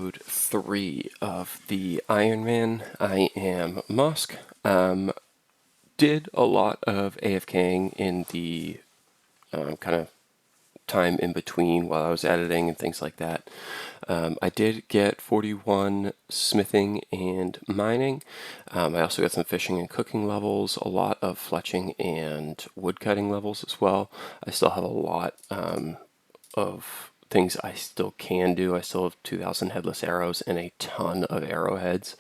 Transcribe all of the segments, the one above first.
episode 3 of the Ironman. I am Musk. Did a lot of AFKing in the kind of time in between while I was editing and things like that. I did get 41 smithing and mining. I also got some fishing and cooking levels, a lot of fletching and wood cutting levels as well. I still have a lot of things I still can do. I still have 2,000 headless arrows and a ton of arrowheads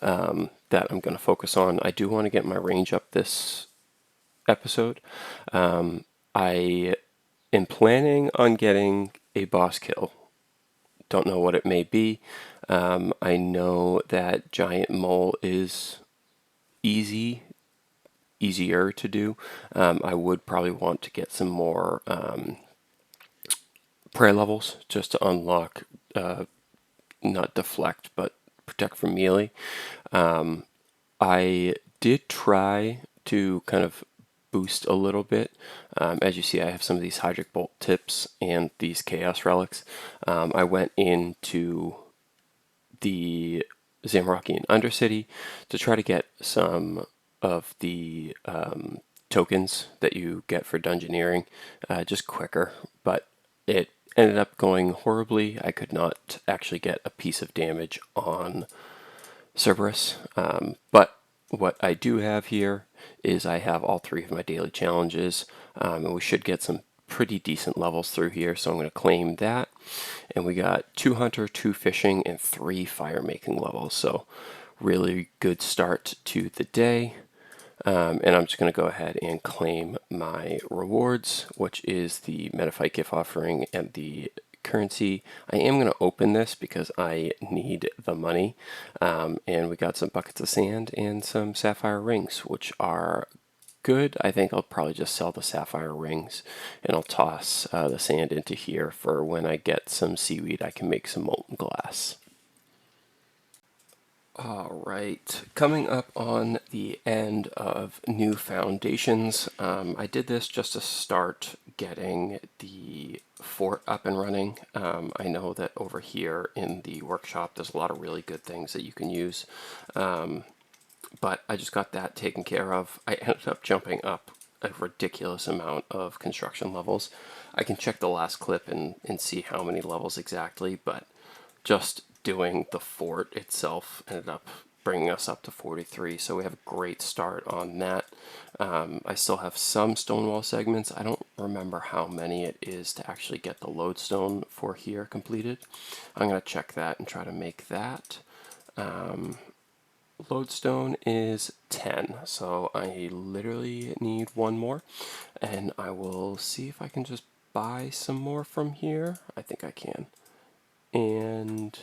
that I'm going to focus on. I do want to get my range up this episode. I am planning on getting a boss kill. Don't know what it may be. I know that giant mole is easier to do. I would probably want to get some more prayer levels just to unlock, not deflect, but protect from melee. I did try to kind of boost a little bit. As you see, I have some of these Hydric Bolt tips and these Chaos Relics. I went into the Zamorakian Undercity to try to get some of the tokens that you get for dungeoneering just quicker, but it ended up going horribly. I could not actually get a piece of damage on Cerberus, but what I do have here is I have all 3 of my daily challenges, and we should get some pretty decent levels through here, so I'm going to claim that. And we got 2 hunter, 2 fishing, and 3 fire making levels, so really good start to the day. And I'm just going to go ahead and claim my rewards, which is the Metaphyte gift offering and the currency. I am going to open this because I need the money. And we got some buckets of sand and some sapphire rings, which are good. I think I'll probably just sell the sapphire rings and I'll toss the sand into here for when I get some seaweed. I can make some molten glass. Alright, coming up on the end of new foundations. I did this just to start getting the fort up and running. I know that over here in the workshop there's a lot of really good things that you can use, but I just got that taken care of. I ended up jumping up a ridiculous amount of construction levels. I can check the last clip and see how many levels exactly, but just doing the fort itself ended up bringing us up to 43, so we have a great start on that. I still have some stonewall segments. I don't remember how many it is to actually get the lodestone for here completed. I'm going to check that and try to make that. Lodestone is 10, so I literally need 1 more, and I will see if I can just buy some more from here. I think I can. And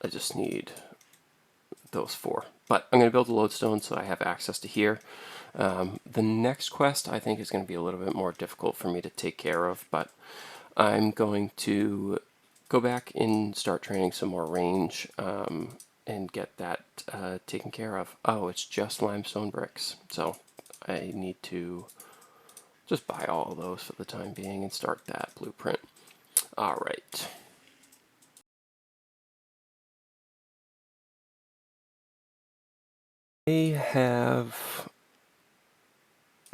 I just need those 4. But I'm going to build a lodestone so I have access to here. The next quest I think is going to be a little bit more difficult for me to take care of, but I'm going to go back and start training some more range and get that taken care of. Oh, it's just limestone bricks, so I need to just buy all of those for the time being and start that blueprint. All right. I have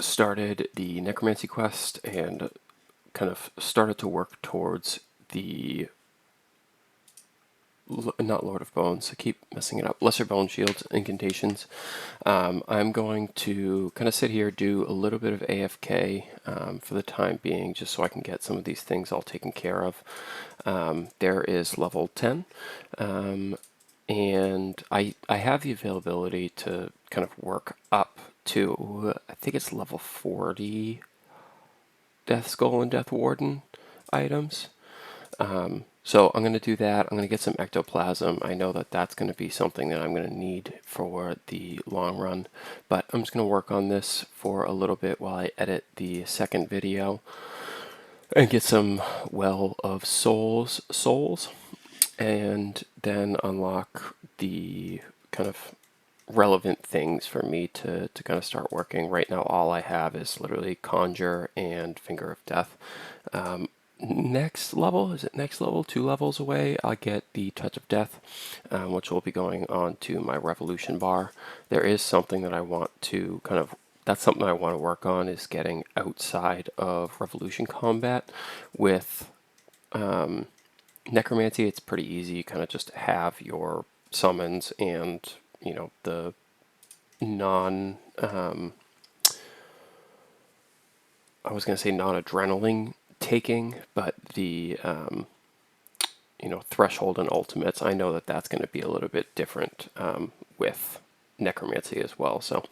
started the Necromancy quest and kind of started to work towards the, not Lord of Bones, I keep messing it up, Lesser Bone Shields, Incantations. I'm going to kind of sit here, do a little bit of AFK for the time being, just so I can get some of these things all taken care of. There is level 10. And I have the availability to kind of work up to, I think it's level 40 Death Skull and Death Warden items. So I'm going to do that. I'm going to get some ectoplasm. I know that that's going to be something that I'm going to need for the long run, but I'm just going to work on this for a little bit while I edit the second video and get some Well of Souls, and then unlock the kind of relevant things for me to kind of start working. Right now all I have is literally Conjure and Finger of Death. next level, is it next level, 2 levels away, I'll get the Touch of Death, which will be going on to my Revolution bar. There is something that I want to that's something I want to work on, is getting outside of Revolution combat. With Necromancy, it's pretty easy. You kind of just have your summons and, the non, I was going to say non-adrenaline taking, but the threshold and ultimates, I know that that's going to be a little bit different with Necromancy as well. So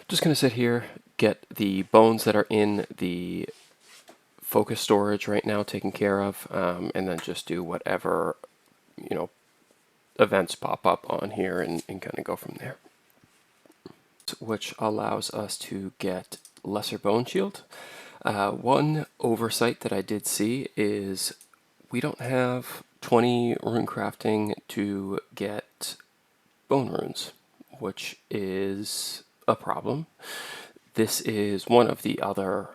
just going to sit here, get the bones that are in the focus storage right now taken care of, and then just do whatever events pop up on here and kind of go from there. Which allows us to get Lesser Bone Shield. One oversight that I did see is we don't have 20 rune crafting to get bone runes, which is a problem. This is one of the other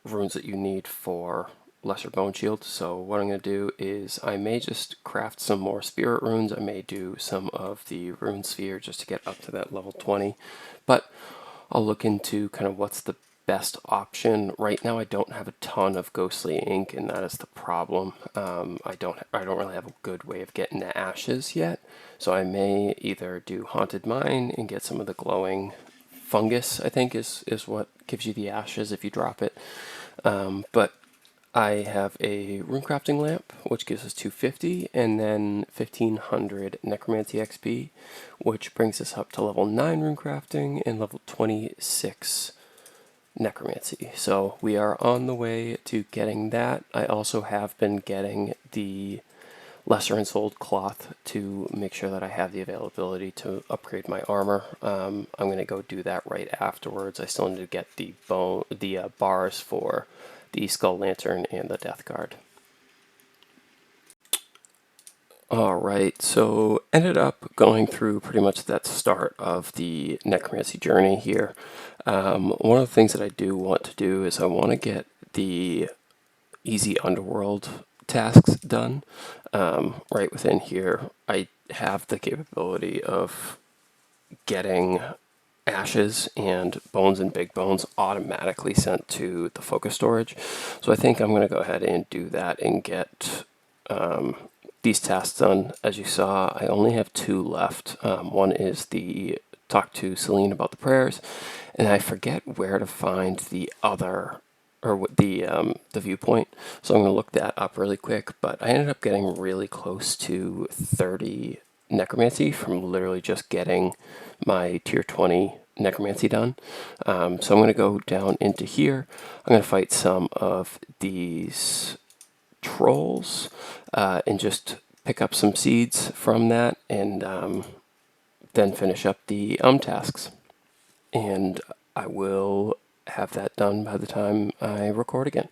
runes that you need for Lesser Bone Shield. So what I'm going to do is I may just craft some more Spirit runes. I may do some of the Rune Sphere just to get up to that level 20. But I'll look into kind of what's the best option. Right now I don't have a ton of ghostly ink, and that is the problem. I don't really have a good way of getting the ashes yet. So I may either do Haunted Mine and get some of the glowing fungus, I think is what gives you the ashes if you drop it. But I have a rune crafting lamp, which gives us 250, and then 1500 necromancy XP, which brings us up to level 9 rune crafting and level 26 necromancy. So we are on the way to getting that. I also have been getting the lesser ensouled cloth to make sure that I have the availability to upgrade my armor. I'm going to go do that right afterwards. I still need to get the bars for the Skull Lantern and the Death Guard. Alright, so ended up going through pretty much that start of the Necromancy journey here. One of the things that I do want to do is I want to get the easy underworld tasks done. Right within here, I have the capability of getting ashes and bones and big bones automatically sent to the focus storage. So I think I'm going to go ahead and do that and get these tasks done. As you saw, I only have 2 left. One is the talk to Celine about the prayers, and I forget where to find the other, or the viewpoint. So I'm going to look that up really quick, but I ended up getting really close to 30 necromancy from literally just getting my tier 20 necromancy done. So I'm going to go down into here. I'm going to fight some of these trolls and just pick up some seeds from that, and then finish up the tasks. And I will have that done by the time I record again.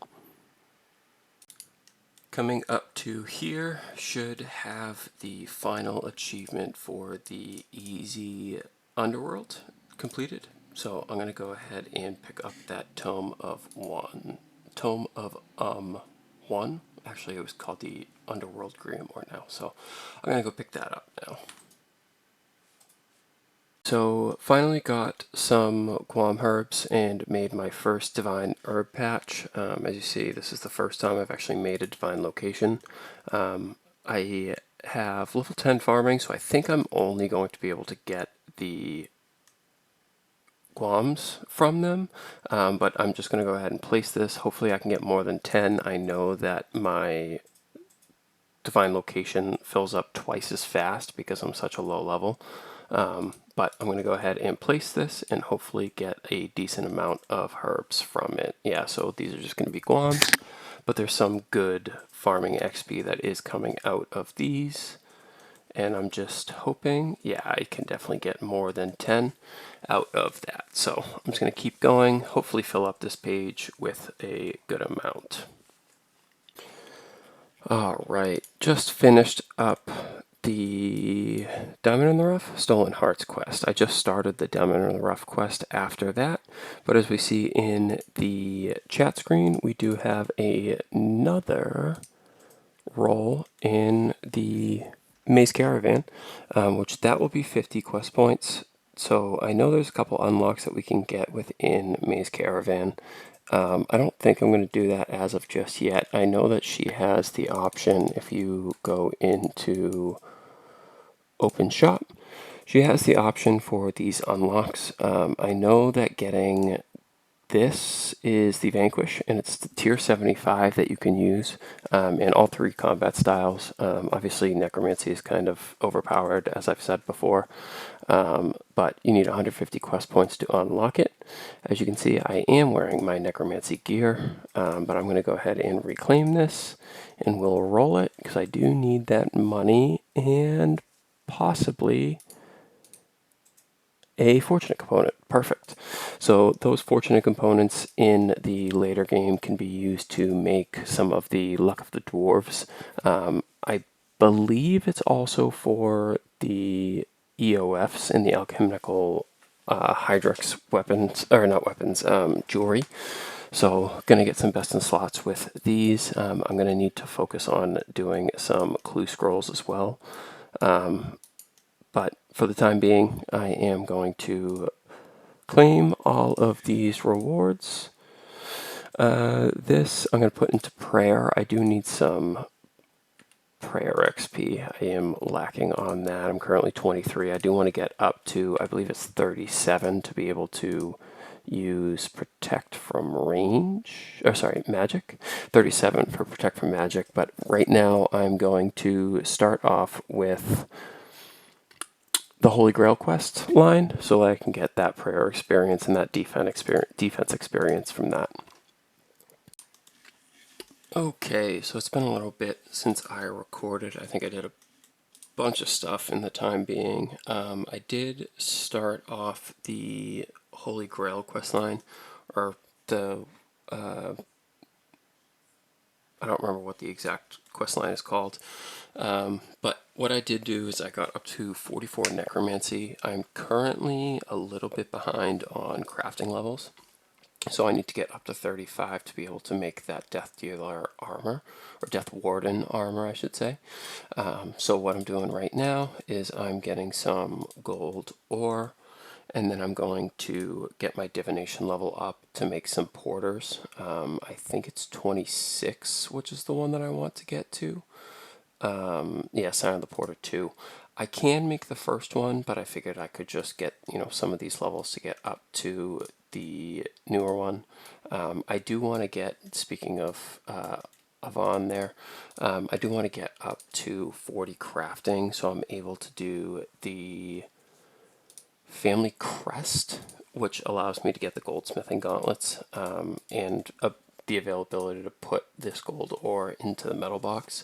Coming up to here should have the final achievement for the easy underworld completed. So I'm going to go ahead and pick up that Tome of 1. Actually, it was called the Underworld Grimoire now. So I'm going to go pick that up now. So finally got some Guam herbs and made my first divine herb patch. As you see, this is the first time I've actually made a divine location. I have level 10 farming, so I think I'm only going to be able to get the Guams from them, but I'm just going to go ahead and place this. Hopefully I can get more than 10. I know that my divine location fills up twice as fast because I'm such a low level. But I'm going to go ahead and place this and hopefully get a decent amount of herbs from it. Yeah, so these are just going to be guams, but there's some good farming XP that is coming out of these. And I'm just hoping, yeah, I can definitely get more than 10 out of that. So I'm just going to keep going, hopefully fill up this page with a good amount. All right, just finished up the Diamond in the Rough, Stolen Hearts quest. I just started the Diamond in the Rough quest after that, but as we see in the chat screen, we do have another role in the Maze Caravan, which that will be 50 quest points. So I know there's a couple unlocks that we can get within Maze Caravan. I don't think I'm going to do that as of just yet. I know that she has the option if you go into Open Shop. She has the option for these unlocks. I know that getting this is the Vanquish, and it's the tier 75 that you can use in all three combat styles. Obviously, Necromancy is kind of overpowered, as I've said before, but you need 150 quest points to unlock it. As you can see, I am wearing my Necromancy gear, but I'm going to go ahead and reclaim this, and we'll roll it, because I do need that money, and possibly a fortunate component. Perfect. So those fortunate components in the later game can be used to make some of the Luck of the Dwarves. I believe it's also for the EOFs in the alchemical Hydrix weapons, or not weapons, jewelry. So gonna get some best in slots with these. I'm gonna need to focus on doing some clue scrolls as well. But for the time being, I am going to claim all of these rewards. This I'm going to put into prayer. I do need some prayer XP. I am lacking on that. I'm currently 23. I do want to get up to, I believe it's 37 to be able to use protect from range, or sorry, magic. 37 for protect from magic, but right now I'm going to start off with the Holy Grail quest line, so that I can get that prayer experience and that defense experience from that. Okay, so it's been a little bit since I recorded. I think I did a bunch of stuff in the time being. I did start off the Holy Grail quest line, or the I don't remember what the exact quest line is called. But what I did do is I got up to 44 Necromancy. I'm currently a little bit behind on crafting levels. So I need to get up to 35 to be able to make that Death Dealer armor, or Death Warden armor, I should say. So what I'm doing right now is I'm getting some gold ore, and then I'm going to get my divination level up to make some porters. I think it's 26, which is the one that I want to get to. Yeah, Sign of the Porter 2. I can make the first one, but I figured I could just get, some of these levels to get up to the newer one. I do want to get, speaking of on there, I do want to get up to 40 crafting, so I'm able to do the Family Crest, which allows me to get the goldsmithing gauntlets, and the availability to put this gold ore into the metal box.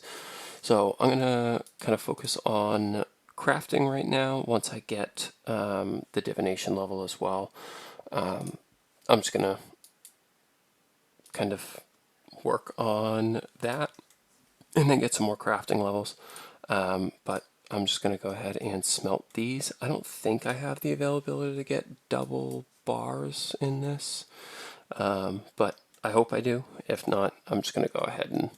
So I'm going to kind of focus on crafting right now. Once I get the divination level as well, I'm just going to kind of work on that and then get some more crafting levels. But I'm just going to go ahead and smelt these. I don't think I have the availability to get double bars in this, but I hope I do. If not, I'm just going to go ahead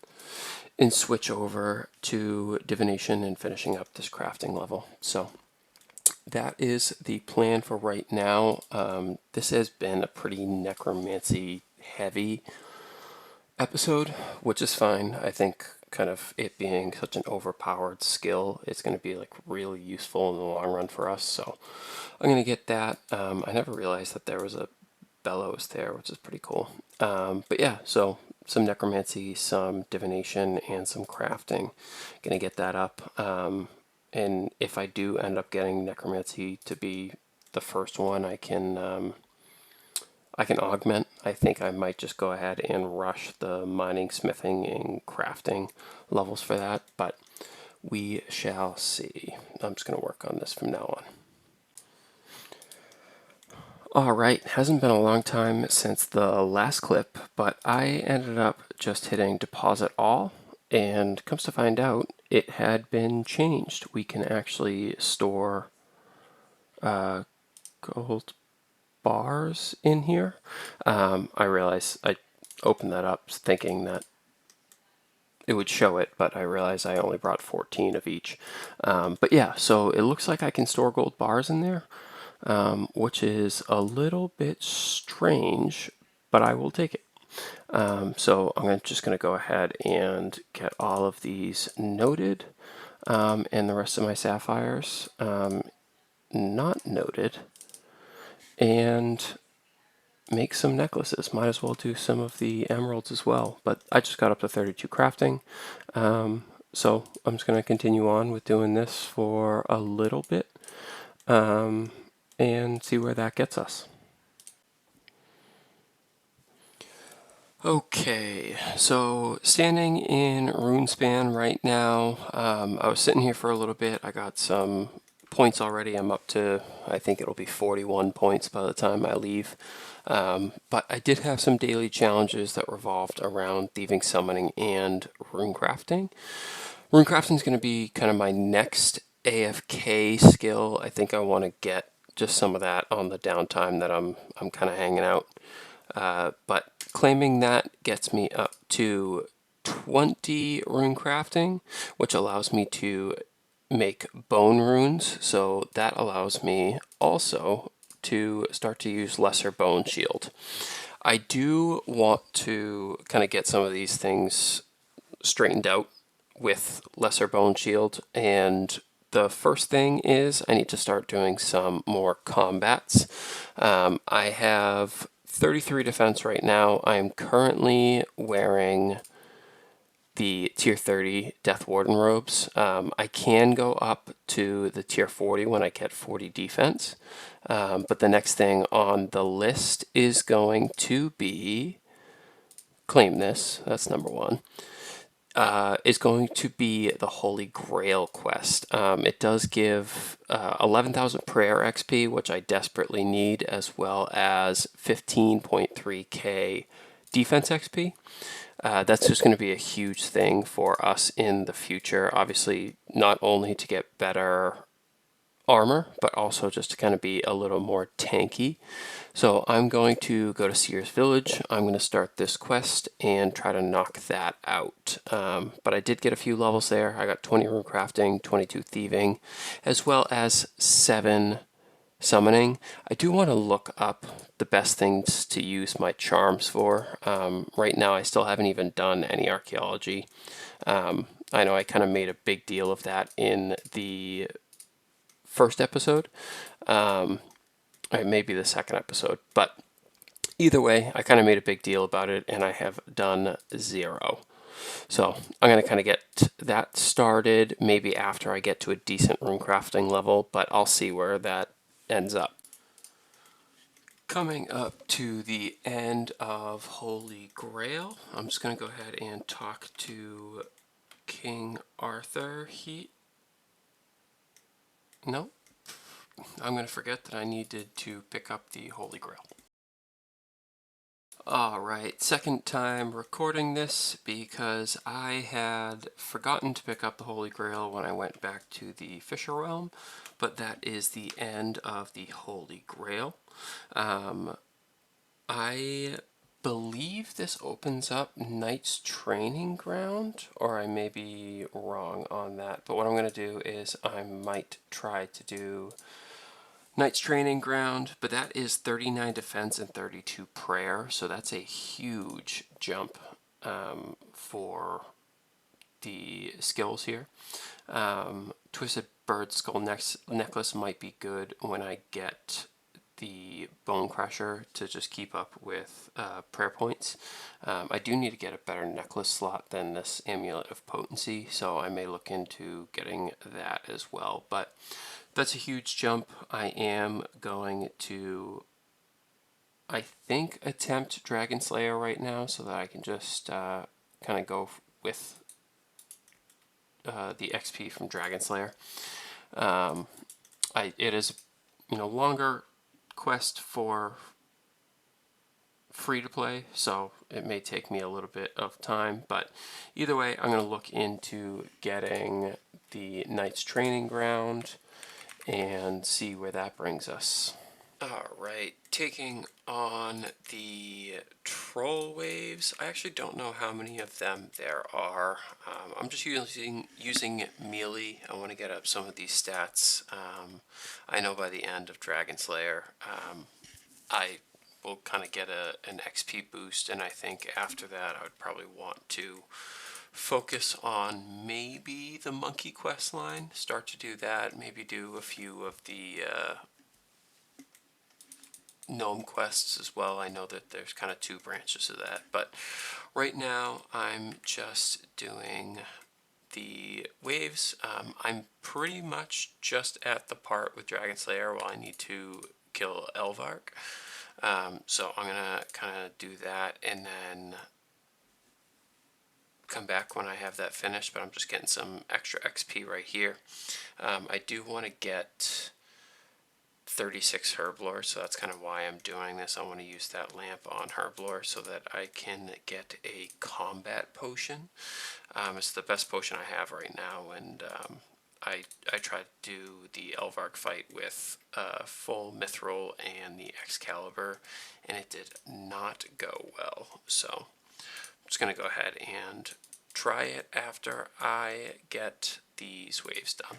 and switch over to divination and finishing up this crafting level. So that is the plan for right now. This has been a pretty necromancy heavy episode, which is fine. I think kind of it being such an overpowered skill, it's going to be like really useful in the long run for us. So I'm going to get that. I never realized that there was a bellows there, which is pretty cool. But yeah, so some necromancy, some divination, and some crafting. Gonna get that up. And if I do end up getting necromancy to be the first one, I can augment. I think I might just go ahead and rush the mining, smithing, and crafting levels for that, but we shall see. I'm just going to work on this from now on. Alright, hasn't been a long time since the last clip, but I ended up just hitting deposit all, And comes to find out, it had been changed. We can actually store gold bars in here. I realize I opened that up thinking that it would show it, but I realized I only brought 14 of each. But yeah, so it looks like I can store gold bars in there, which is a little bit strange, but I will take it. So I'm just going to go ahead and get all of these noted, and the rest of my sapphires not noted, and make some necklaces. Might as well do some of the emeralds as well. But I just got up to 32 crafting, so I'm just going to continue on with doing this for a little bit, and see where that gets us. Okay, so standing in Runespan right now, I was sitting here for a little bit. I got some points already. I'm up to, I think it'll be 41 points by the time I leave. But I did have some daily challenges that revolved around thieving, summoning, and rune crafting. Rune crafting is going to be kind of my next AFK skill. I think I want to get just some of that on the downtime that I'm kind of hanging out. But claiming that gets me up to 20 rune crafting, which allows me to make bone runes. So that allows me also to start to use lesser bone shield. I do want to kind of get some of these things straightened out with lesser bone shield, and the first thing is I need to start doing some more combats. I have 33 defense right now. I am currently wearing the tier 30 Death Warden robes. I can go up to the tier 40 when I get 40 defense, but the next thing on the list is going to be claim this. That's number one. Is going to be the Holy Grail quest. It does give 11,000 prayer XP, which I desperately need, as well as 15.3k defense XP. That's just going to be a huge thing for us in the future. Obviously, not only to get better armor, but also just to kind of be a little more tanky. So I'm going to go to Seer's Village. I'm going to start this quest and try to knock that out. But I did get a few levels there. I got 20 rune crafting, 22 thieving, as well as 7 summoning. I do want to look up the best things to use my charms for. Right now I still haven't even done any archaeology. I know I kind of made a big deal of that in the first episode, maybe the second episode, but either way, I kind of made a big deal about it, and I have done 0. So I'm going to kind of get that started maybe after I get to a decent rune crafting level, but I'll see where that ends up. Coming up to the end of Holy Grail, I'm just going to go ahead and talk to King Arthur. No, I'm going to forget that I needed to pick up the Holy Grail. Alright, second time recording this because I had forgotten to pick up the Holy Grail when I went back to the Fisher Realm, but that is the end of the Holy Grail. I believe this opens up Knight's Training Ground, or I may be wrong on that, but what I'm going to do is I might try to do Knight's Training Ground, but that is 39 defense and 32 prayer, so that's a huge jump for the skills here. Twisted Bird Skull Necklace might be good when I get the Bone Crusher to just keep up with prayer points. I do need to get a better necklace slot than this Amulet of Potency, so I may look into getting that as well. But that's a huge jump. I am going to, I think, attempt Dragon Slayer right now so that I can just kind of go with the XP from Dragon Slayer. It is, longer quest for free to play, so it may take me a little bit of time, but either way, I'm going to look into getting the Knight's Training Ground and see where that brings us. Alright, taking on the troll waves. I actually don't know how many of them there are. I'm just using melee. I want to get up some of these stats. I know by the end of Dragon Slayer, I will kind of get an XP boost, and I think after that I would probably want to focus on maybe the monkey quest line, start to do that, maybe do a few of the gnome quests as well. I know that there's kind of two branches of that, but right now I'm just doing the waves. I'm pretty much just at the part with Dragon Slayer while I need to kill Elvarg. So I'm gonna kind of do that and then come back when I have that finished, but I'm just getting some extra XP right here. I do want to get 36 Herblore, so that's kind of why I'm doing this. I want to use that lamp on Herblore so that I can get a combat potion. It's the best potion I have right now, and I tried to do the Elvarg fight with full Mithril and the Excalibur, and it did not go well. So I'm just going to go ahead and try it after I get these waves done.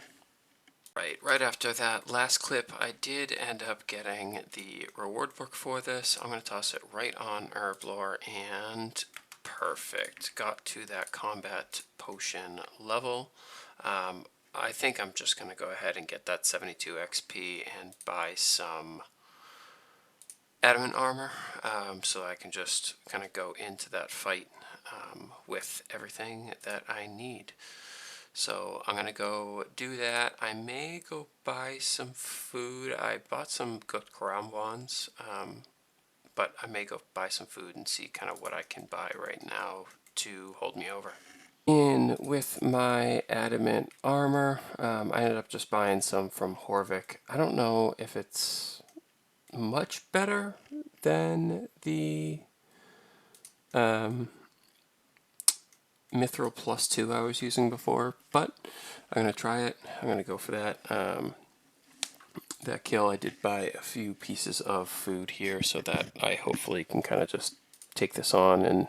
Right after that last clip, I did end up getting the reward book for this. I'm going to toss it right on Herblore, and perfect. Got to that combat potion level. I think I'm just going to go ahead and get that 72 XP and buy some adamant armor, so I can just kind of go into that fight with everything that I need. So I'm going to go do that. I may go buy some food. I bought some good Karambwans, but I may go buy some food and see kind of what I can buy right now to hold me over. In with my adamant armor, I ended up just buying some from Horvik. I don't know if it's much better than the Mithril plus 2 I was using before, but I'm going to try it. I'm going to go for that. That kill, I did buy a few pieces of food here so that I hopefully can kind of just take this on and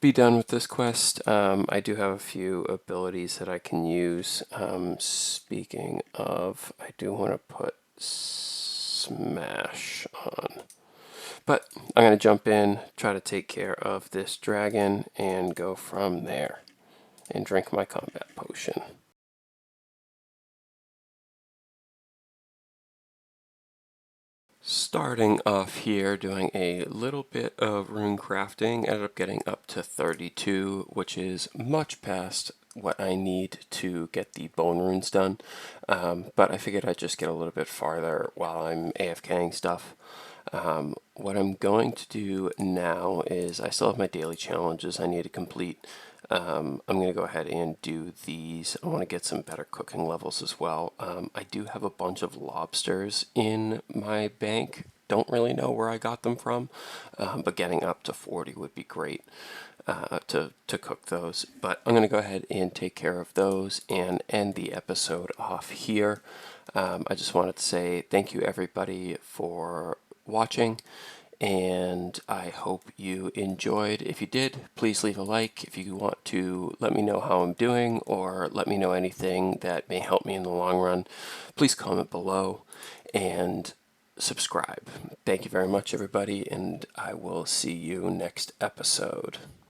be done with this quest. I do have a few abilities that I can use. Speaking of, I do want to put Smash on. But I'm going to jump in, try to take care of this dragon, and go from there and drink my combat potion. Starting off here, doing a little bit of rune crafting, ended up getting up to 32, which is much past what I need to get the bone runes done. But I figured I'd just get a little bit farther while I'm AFKing stuff. What I'm going to do now is I still have my daily challenges I need to complete. I'm going to go ahead and do these. I want to get some better cooking levels as well. I do have a bunch of lobsters in my bank. Don't really know where I got them from, but getting up to 40 would be great to cook those. But I'm going to go ahead and take care of those and end the episode off here. I just wanted to say thank you everybody for watching, and I hope you enjoyed. If you did, please leave a like. If you want to let me know how I'm doing or let me know anything that may help me in the long run, please comment below and subscribe. Thank you very much everybody, and I will see you next episode.